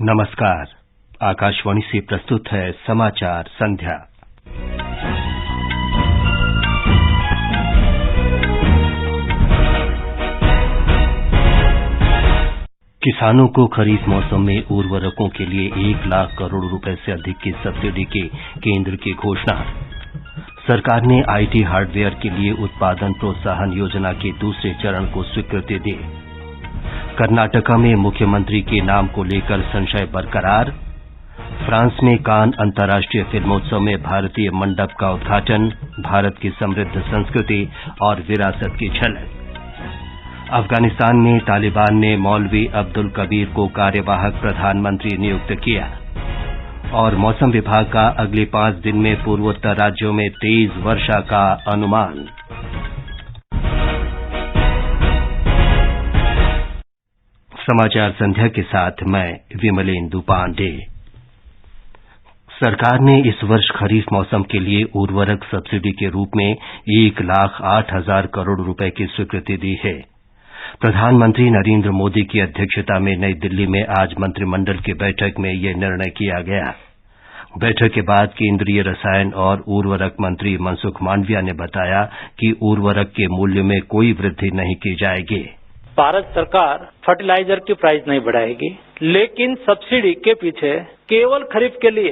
नमस्कार। आकाशवाणी से प्रस्तुत है समाचार संध्या। किसानों को खरीफ मौसम में उर्वरकों के लिए 1 लाख करोड़ रुपए से अधिक की सब्सिडी की केंद्र की घोषणा। सरकार ने आईटी हार्डवेयर के लिए उत्पादन प्रोत्साहन योजना के दूसरे चरण को स्वीकृति दी। कर्नाटका में मुख्यमंत्री के नाम को लेकर संशय बरकरार। फ्रांस में कान अंतर्राष्ट्रीय फिल्मोत्सव में भारतीय मंडप का उद्घाटन। भारत की समृद्ध संस्कृति और विरासत की झलक। अफगानिस्तान में तालिबान ने मौलवी अब्दुल कबीर को कार्यवाहक प्रधानमंत्री नियुक्त किया। और मौसम विभाग का अगले 5 दिन में पूर्वोत्तर राज्यों में तेज वर्षा का अनुमान। समाचार संध्या के साथ मैं विमलेंदु पांडे। सरकार ने इस वर्ष खरीफ मौसम के लिए उर्वरक सब्सिडी के रूप में 1,08,000 करोड़ रुपए की स्वीकृति दी है। प्रधानमंत्री नरेंद्र मोदी की अध्यक्षता में नई दिल्ली में आज मंत्रिमंडल की बैठक में यह निर्णय किया गया। बैठक के बाद केंद्रीय रसायन और उर्वरक मंत्री मनसुख मांडविया ने बताया कि उर्वरक के मूल्य में कोई वृद्धि नहीं की जाएगी। भारत सरकार फर्टिलाइजर की प्राइस नहीं बढ़ाएगी, लेकिन सब्सिडी के पीछे केवल खरीफ के लिए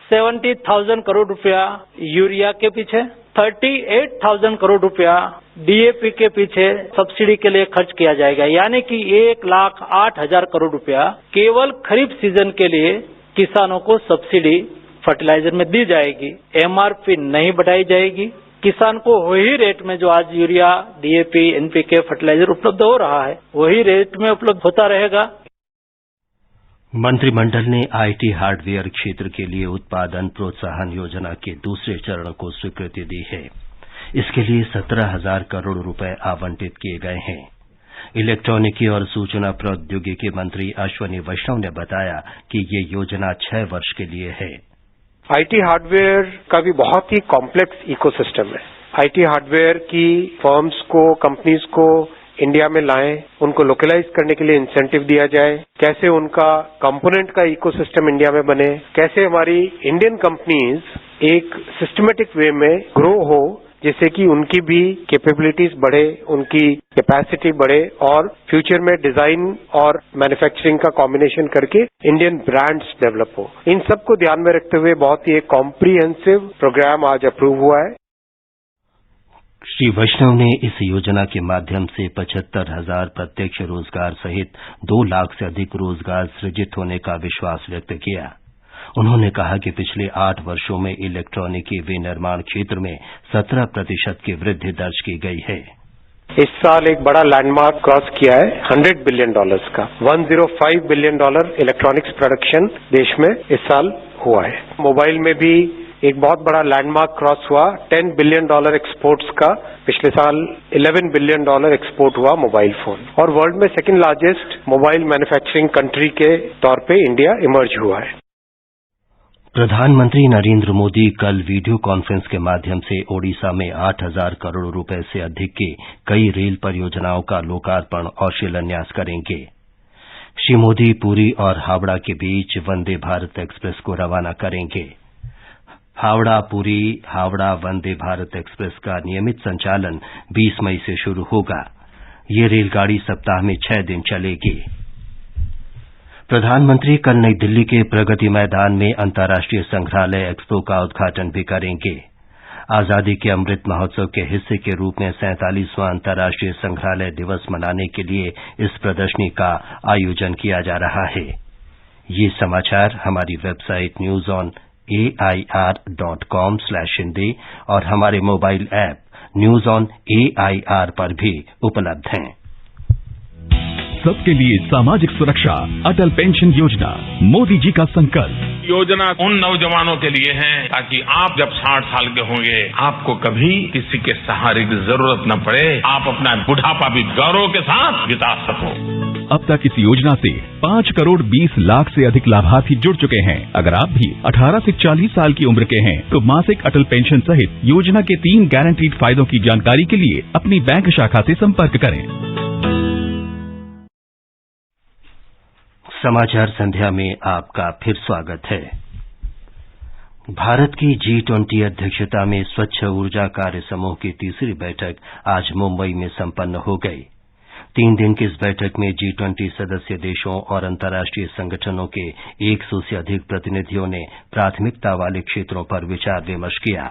70,000 करोड़ रुपया यूरिया के पीछे, 38,000 करोड़ रुपया डीएपी के पीछे सब्सिडी के लिए खर्च किया जाएगा। यानी कि 1,08,000 करोड़ रुपया केवल खरीफ सीजन के लिए किसानों को सब्सिडी फर्टिलाइजर में दी जाएगी। एमआरपी नहीं बढ़ाई जाएगी। किसान को वही रेट में जो आज यूरिया, डीएपी, एनपीके फर्टिलाइजर उपलब्ध हो रहा है, वही रेट में उपलब्ध होता रहेगा। मंत्रिमंडल ने आईटी हार्डवेयर क्षेत्र के लिए उत्पादन प्रोत्साहन योजना के दूसरे चरण को स्वीकृति दी है। इसके लिए 17,000 करोड़ रुपए आवंटित किए गए हैं। इलेक्ट्रॉनिकी और सूचना प्रौद्योगिकी मंत्री अश्विनी वैष्णव ने बताया कि ये योजना 6 वर्ष के लिए है। आईटी हार्डवेयर का भी बहुत ही कॉम्प्लेक्स इकोसिस्टम है। आईटी हार्डवेयर की फर्म्स को, कंपनीज को इंडिया में लाएं, उनको लोकलाइज करने के लिए इंसेंटिव दिया जाए, कैसे उनका कंपोनेंट का इकोसिस्टम इंडिया में बने, कैसे हमारी इंडियन कंपनीज एक सिस्टमेटिक वे में ग्रो हो, जिससे कि उनकी भी कैपेबिलिटीज बढ़े, उनकी कैपेसिटी बढ़े और फ्यूचर में डिजाइन और मैन्युफैक्चरिंग का कॉम्बिनेशन करके इंडियन ब्रांड्स डेवलप हो। इन सबको ध्यान में रखते हुए बहुत ही एक कॉम्प्रिहेंसिव प्रोग्राम आज अप्रूव हुआ है। श्री वैष्णव ने इस योजना के माध्यम से 75,000 प्रत्यक्ष रोजगार सहित 2 लाख से अधिक रोजगार सृजित होने का विश्वास व्यक्त किया। उन्होंने कहा कि पिछले 8 वर्षों में इलेक्ट्रॉनिकी विनिर्माण क्षेत्र में 17% की वृद्धि दर्ज की गई है। इस साल एक बड़ा लैंडमार्क क्रॉस किया है $100 बिलियन का। $105 बिलियन इलेक्ट्रॉनिक्स प्रोडक्शन देश में इस साल हुआ है। मोबाइल में भी एक बहुत बड़ा लैंडमार्क क्रॉस हुआ, $10 बिलियन एक्सपोर्ट्स का। पिछले साल $11 बिलियन एक्सपोर्ट हुआ मोबाइल फोन, और वर्ल्ड में second largest mobile manufacturing country के तौर पे इंडिया इमर्ज हुआ है। प्रधानमंत्री नरेंद्र मोदी कल वीडियो कॉन्फ्रेंस के माध्यम से ओडिशा में 8,000 करोड़ रुपए से अधिक की कई रेल परियोजनाओं का लोकार्पण और शिलान्यास करेंगे। श्री मोदी पुरी और हावड़ा के बीच वंदे भारत एक्सप्रेस को रवाना करेंगे। हावड़ा पुरी हावड़ा वंदे भारत एक्सप्रेस का नियमित संचालन 20 मई से शुरू होगा। ये रेलगाड़ी सप्ताह में 6 दिन चलेगी। प्रधानमंत्री कल नई दिल्ली के प्रगति मैदान में अंतर्राष्ट्रीय संग्रहालय एक्सपो का उद्घाटन भी करेंगे। आजादी के अमृत महोत्सव के हिस्से के रूप में 47वां अंतर्राष्ट्रीय संग्रहालय दिवस मनाने के लिए इस प्रदर्शनी का आयोजन किया जा रहा है। ये समाचार हमारी वेबसाइट newsonair.com/hindi और हमारे mobile app news on AIR पर भी उपलब्ध हैं। सबके लिए सामाजिक सुरक्षा, अटल पेंशन योजना, मोदी जी का संकल्प। योजना उन नौजवानों के लिए है ताकि आप जब 60 साल के होंगे, आपको कभी किसी के सहारे की जरूरत न पड़े, आप अपना बुढ़ापा भी गौरव के साथ बिता सको। अब तक इस योजना से 5 करोड़ 20 लाख से अधिक लाभार्थी जुड़ चुके हैं। अगर आप भी 18 से 40 साल की उम्र के हैं तो मासिक अटल पेंशन सहित योजना के 3 गारंटीड फायदों की जानकारी के लिए अपनी बैंक शाखा से संपर्क करें। समाचार संध्या में आपका फिर स्वागत है। भारत की G20 अध्यक्षता में स्वच्छ ऊर्जा कार्य समूह की तीसरी बैठक आज मुंबई में संपन्न हो गई। 3 दिन की इस बैठक में G20 सदस्य देशों और अंतर्राष्ट्रीय संगठनों के 100 से अधिक प्रतिनिधियों ने प्राथमिकता वाले क्षेत्रों पर विचार विमर्श किया।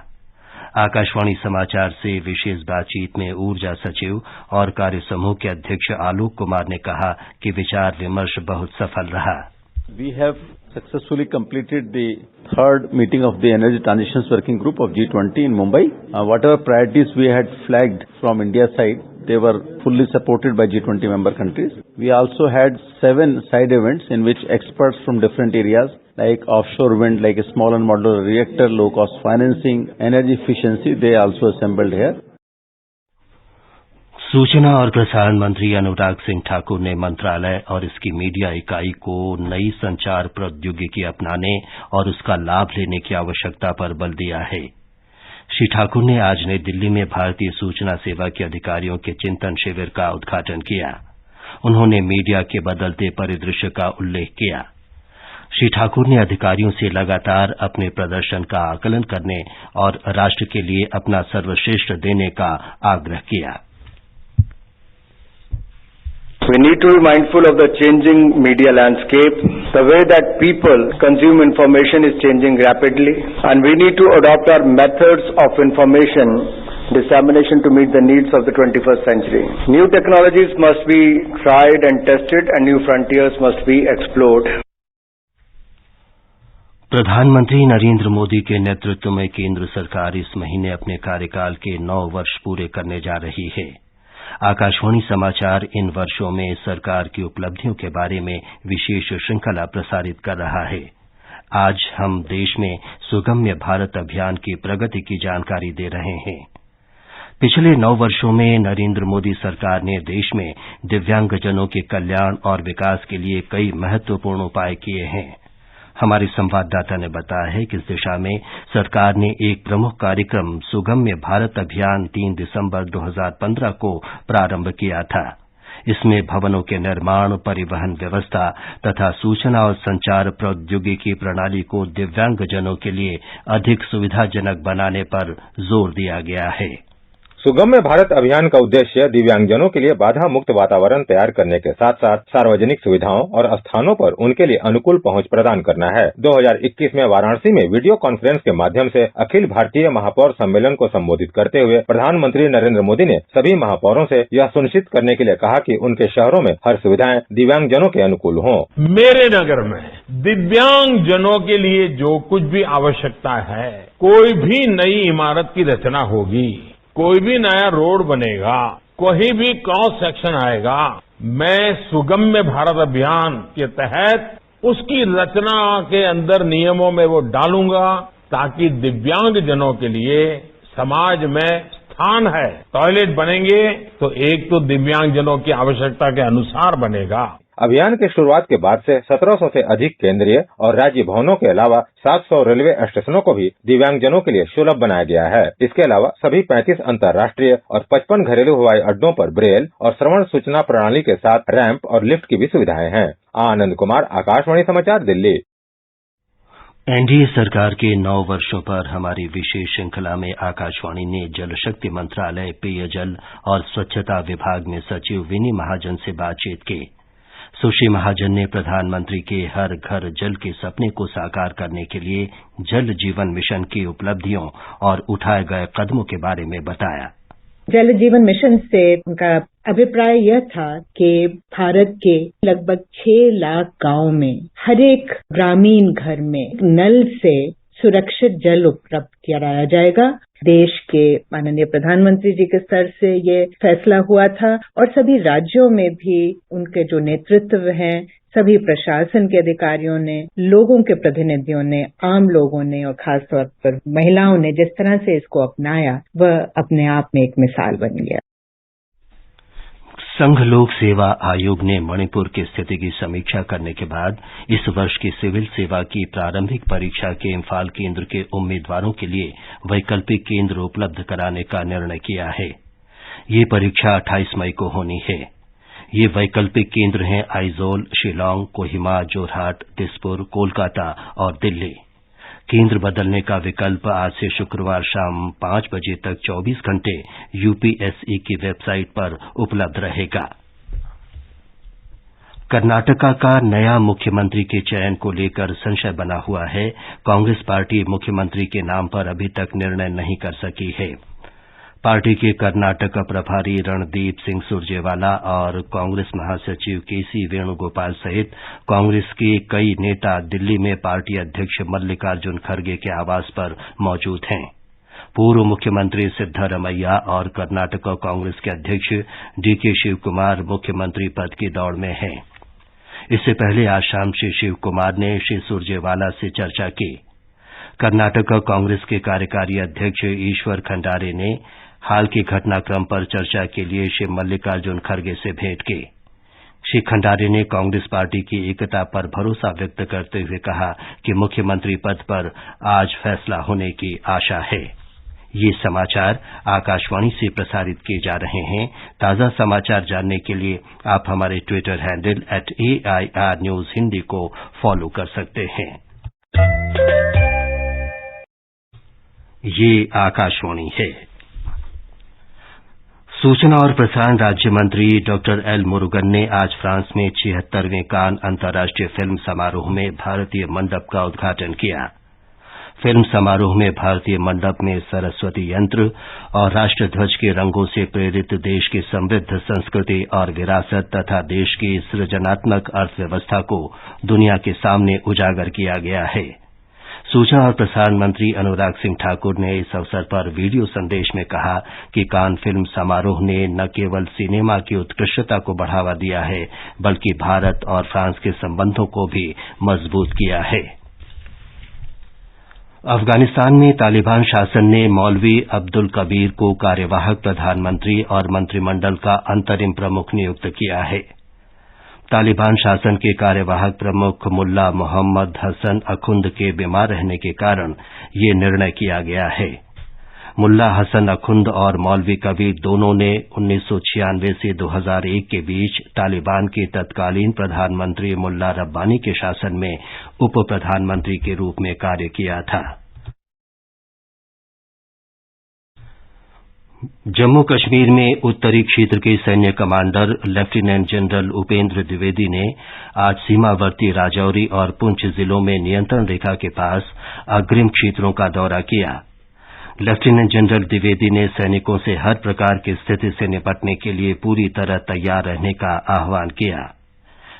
आकाशवाणी समाचार से विशेष बातचीत में ऊर्जा सचिव और कार्य समूह के अध्यक्ष आलोक कुमार ने कहा कि विचार विमर्श बहुत सफल रहा। We have successfully completed the third meeting of the Energy Transitions Working Group of G20 in Mumbai. Whatever priorities we had flagged from India's side, they were fully supported by G20 member countries. We also had 7 side events in which experts from different areas like offshore wind, like a small and modular reactor, low-cost financing, energy efficiency, they also assembled here. सूचना और प्रसारण मंत्री अनुराग सिंह ठाकुर ने मंत्रालय और इसकी media इकाई को नई संचार प्रौद्योगिकी अपनाने और उसका लाभ लेने की आवश्यकता पर बल दिया है। श्री ठाकुर ने आज नई दिल्ली में भारतीय सूचना सेवा के अधिकारियों के चिंतन शिविर का उद्घाटन किया। उन्होंने मीडिया के बदलते परिदृश्य का उल्लेख किया। श्री ठाकुर ने अधिकारियों से लगातार अपने प्रदर्शन का आकलन करने और राष्ट्र के लिए अपना सर्वश्रेष्ठ देने का आग्रह किया। We need to be mindful of the changing media landscape. The way that people consume information is changing rapidly, and we need to adopt our methods of information dissemination to meet the needs of the 21st century. New technologies must be tried and tested, and new frontiers must be explored. प्रधानमंत्री नरेंद्र मोदी के नेतृत्व में केंद्र सरकार इस महीने अपने कार्यकाल के 9 वर्ष पूरे करने जा रही है। आकाशवाणी समाचार इन वर्षों में सरकार की उपलब्धियों के बारे में विशेष श्रृंखला प्रसारित कर रहा है। आज हम देश में सुगम्य भारत अभियान की प्रगति की जानकारी दे रहे हैं। पिछले 9 वर्षों में नरेंद्र मोदी सरकार ने देश में दिव्यांगजनों के कल्याण और विकास के लिए कई महत्वपूर्ण उपाय किए हैं। हमारे संवाददाता ने बताया है कि इस दिशा में सरकार ने एक प्रमुख कार्यक्रम सुगम्य भारत अभियान 3 दिसंबर 2015 को प्रारंभ किया था। इसमें भवनों के निर्माण, परिवहन व्यवस्था तथा सूचना और संचार प्रौद्योगिकी प्रणाली को दिव्यांगजनों के लिए अधिक सुविधाजनक बनाने पर जोर दिया गया है। सुगम्य भारत अभियान का उद्देश्य दिव्यांगजनों के लिए बाधा मुक्त वातावरण तैयार करने के साथ साथ सार्वजनिक सुविधाओं और स्थानों पर उनके लिए अनुकूल पहुंच प्रदान करना है। 2021 में वाराणसी में वीडियो कॉन्फ्रेंस के माध्यम से अखिल भारतीय महापौर सम्मेलन को संबोधित करते हुए प्रधानमंत्री नरेंद्र मोदी ने सभी महापौरों से यह सुनिश्चित करने के लिए कहा कि उनके शहरों में हर सुविधाएं दिव्यांगजनों के अनुकूल हों। मेरे नगर में दिव्यांगजनों के लिए जो कुछ भी आवश्यकता है, कोई भी नई इमारत की रचना होगी, कोई भी नया रोड बनेगा, कोई भी क्रॉस सेक्शन आएगा, मैं सुगम्य भारत अभियान के तहत उसकी रचना के अंदर नियमों में वो डालूंगा ताकि दिव्यांगजनों के लिए समाज में स्थान है। टॉयलेट बनेंगे तो एक तो दिव्यांगजनों की आवश्यकता के अनुसार बनेगा। अभियान की शुरुआत के बाद से 1700 से अधिक केंद्रीय और राज्य भवनों के अलावा 700 रेलवे स्टेशनों को भी दिव्यांगजनों के लिए सुलभ बनाया गया है। इसके अलावा सभी 35 अंतर्राष्ट्रीय और 55 घरेलू हवाई अड्डों पर ब्रेल और श्रवण सूचना प्रणाली के साथ रैंप और लिफ्ट की भी सुविधाएं हैं। आनंद कुमार, आकाशवाणी समाचार, दिल्ली। एनडीए सरकार के 9 वर्षों पर हमारी विशेष श्रृंखला में आकाशवाणी ने जल शक्ति मंत्रालय, पेयजल और स्वच्छता विभाग में सचिव विनी महाजन से बातचीत की। सुश्री महाजन ने प्रधानमंत्री के हर घर जल के सपने को साकार करने के लिए जल जीवन मिशन की उपलब्धियों और उठाए गए कदमों के बारे में बताया। जल जीवन मिशन से उनका अभिप्राय यह था कि भारत के लगभग 6 लाख गांव में हर एक ग्रामीण घर में नल से सुरक्षित जल उपलब्ध कराया जाएगा। देश के माननीय प्रधानमंत्री जी के स्तर से ये फैसला हुआ था और सभी राज्यों में भी उनके जो नेतृत्व हैं, सभी प्रशासन के अधिकारियों ने, लोगों के प्रतिनिधियों ने, आम लोगों ने और खासतौर पर महिलाओं ने जिस तरह से इसको अपनाया, वह अपने आप में एक मिसाल बन गया। संघ लोक सेवा आयोग ने मणिपुर की स्थिति की समीक्षा करने के बाद इस वर्ष की सिविल सेवा की प्रारंभिक परीक्षा के इम्फाल केंद्र के उम्मीदवारों के लिए वैकल्पिक केंद्र उपलब्ध कराने का निर्णय किया है। ये परीक्षा 28 मई को होनी है। ये वैकल्पिक केंद्र हैं आइजोल, शिलांग, कोहिमा, जोरहाट, दिसपुर, कोलकाता और दिल्ली। केंद्र बदलने का विकल्प आज से शुक्रवार शाम 5 बजे तक 24 घंटे यूपीएससी की वेबसाइट पर उपलब्ध रहेगा। कर्नाटका का नया मुख्यमंत्री के चयन को लेकर संशय बना हुआ है। कांग्रेस पार्टी मुख्यमंत्री के नाम पर अभी तक निर्णय नहीं कर सकी है। पार्टी के कर्नाटक प्रभारी रणदीप सिंह सुरजेवाला और कांग्रेस महासचिव केसी वेणुगोपाल सहित कांग्रेस के कई नेता दिल्ली में पार्टी अध्यक्ष मल्लिकार्जुन खड़गे के आवास पर मौजूद हैं। पूर्व मुख्यमंत्री सिद्धारमैया और कर्नाटक कांग्रेस के अध्यक्ष डीके शिवकुमार मुख्यमंत्री पद की दौड़ में हैं। इससे पहले आज शाम श्री शिवकुमार ने श्री सुरजेवाला से चर्चा की। कर्नाटक कांग्रेस के कार्यकारी अध्यक्ष ईश्वर खंडारे ने हाल के घटनाक्रम पर चर्चा के लिए श्री मल्लिकार्जुन खड़गे से भेंट की। श्री खंडारे ने कांग्रेस पार्टी की एकता पर भरोसा व्यक्त करते हुए कहा कि मुख्यमंत्री पद पर आज फैसला होने की आशा है। ये समाचार आकाशवाणी से प्रसारित किए जा रहे हैं। ताजा समाचार जानने के लिए आप हमारे Twitter handle @AIR News Hindi को फॉलो कर सकते हैं। ये आकाशवाणी है। सूचना और प्रसारण राज्य मंत्री डॉक्टर एल मुरुगन ने आज फ्रांस में 76वें कान अंतर्राष्ट्रीय फिल्म समारोह में भारतीय मंडप का उद्घाटन किया। फिल्म समारोह में भारतीय मंडप में सरस्वती यंत्र और राष्ट्रध्वज के रंगों से प्रेरित देश की समृद्ध संस्कृति और विरासत तथा देश की सृजनात्मक अर्थव्यवस्था को दुनिया के सामने उजागर किया गया है। सूचना और प्रसारण मंत्री अनुराग सिंह ठाकुर ने इस अवसर पर वीडियो संदेश में कहा कि कान फिल्म समारोह ने न केवल सिनेमा की उत्कृष्टता को बढ़ावा दिया है बल्कि भारत और फ्रांस के संबंधों को भी मजबूत किया है। अफगानिस्तान में तालिबान शासन ने मौलवी अब्दुल कबीर को कार्यवाहक प्रधानमंत्री और मंत्रिमंडल का अंतरिम प्रमुख नियुक्त किया है। तालिबान शासन के कार्यवाहक प्रमुख मुल्ला मोहम्मद हसन अखुंद के बीमार रहने के कारण ये निर्णय किया गया है। मुल्ला हसन अखुंद और मौलवी कबीर दोनों ने 1996 से 2001 के बीच तालिबान के तत्कालीन प्रधानमंत्री मुल्ला रब्बानी के शासन में उप प्रधानमंत्री के रूप में कार्य किया था। जम्मू कश्मीर में उत्तरी क्षेत्र के सैन्य commander lieutenant general Upendra Dwivedi ने आज सीमावर्ती राजौरी और पुंछ जिलों में नियंत्रण रेखा के पास अग्रिम क्षेत्रों का दौरा किया। लेफ्टिनेंट जनरल द्विवेदी ने सैनिकों से हर प्रकार की स्थिति से निपटने के लिए पूरी तरह तैयार रहने का आह्वान किया।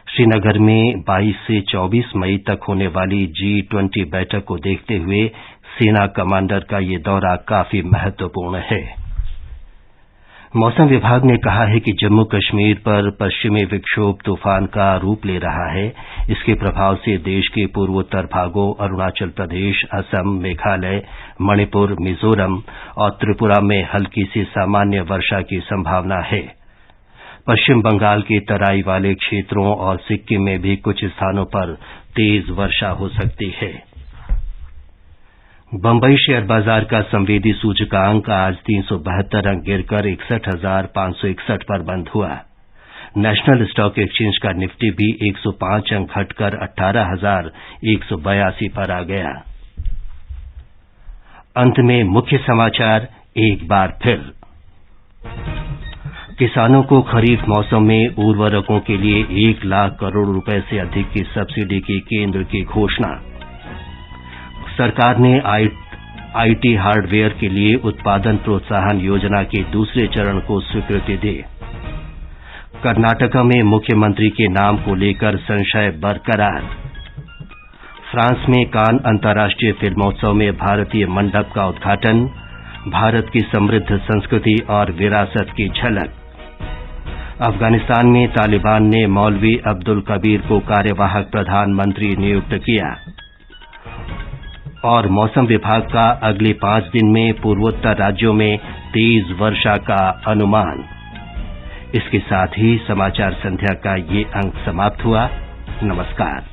श्रीनगर में 22 से 24 मई तक होने वाली G20 बैठक को देखते हुए सेना कमांडर का ये दौरा काफी महत्वपूर्ण है। मौसम विभाग ने कहा है कि जम्मू कश्मीर पर पश्चिमी विक्षोभ तूफान का रूप ले रहा है। इसके प्रभाव से देश के पूर्वोत्तर भागों अरुणाचल प्रदेश, असम, मेघालय, मणिपुर, मिजोरम और त्रिपुरा में हल्की से सामान्य वर्षा की संभावना है। पश्चिम बंगाल के तराई वाले क्षेत्रों और सिक्किम में भी कुछ स्थानों पर तेज वर्षा हो सकती है। बंबई शेयर बाजार का संवेदी सूचकांक आज 372 अंक गिरकर 61,561 पर बंद हुआ। नेशनल स्टॉक एक्सचेंज का निफ्टी भी 105 अंक घटकर 18,182 पर आ गया। अंत में मुख्य समाचार एक बार फिर। किसानों को खरीफ मौसम में उर्वरकों के लिए 1 लाख करोड़ रुपए से अधिक की सब्सिडी की केंद्र की घोषणा। सरकार ने आईटी हार्डवेयर के लिए उत्पादन प्रोत्साहन योजना के दूसरे चरण को स्वीकृति दी। कर्नाटका में मुख्यमंत्री के नाम को लेकर संशय बरकरार। फ्रांस में कान अंतर्राष्ट्रीय फिल्मोत्सव में भारतीय मंडप का उद्घाटन। भारत की समृद्ध संस्कृति और विरासत की झलक। अफगानिस्तान में तालिबान ने मौलवी अब्दुल कबीर को कार्यवाहक प्रधानमंत्री नियुक्त किया। और मौसम विभाग का अगले 5 दिन में पूर्वोत्तर राज्यों में तेज वर्षा का अनुमान। इसके साथ ही समाचार संध्या का ये अंक समाप्त हुआ। नमस्कार।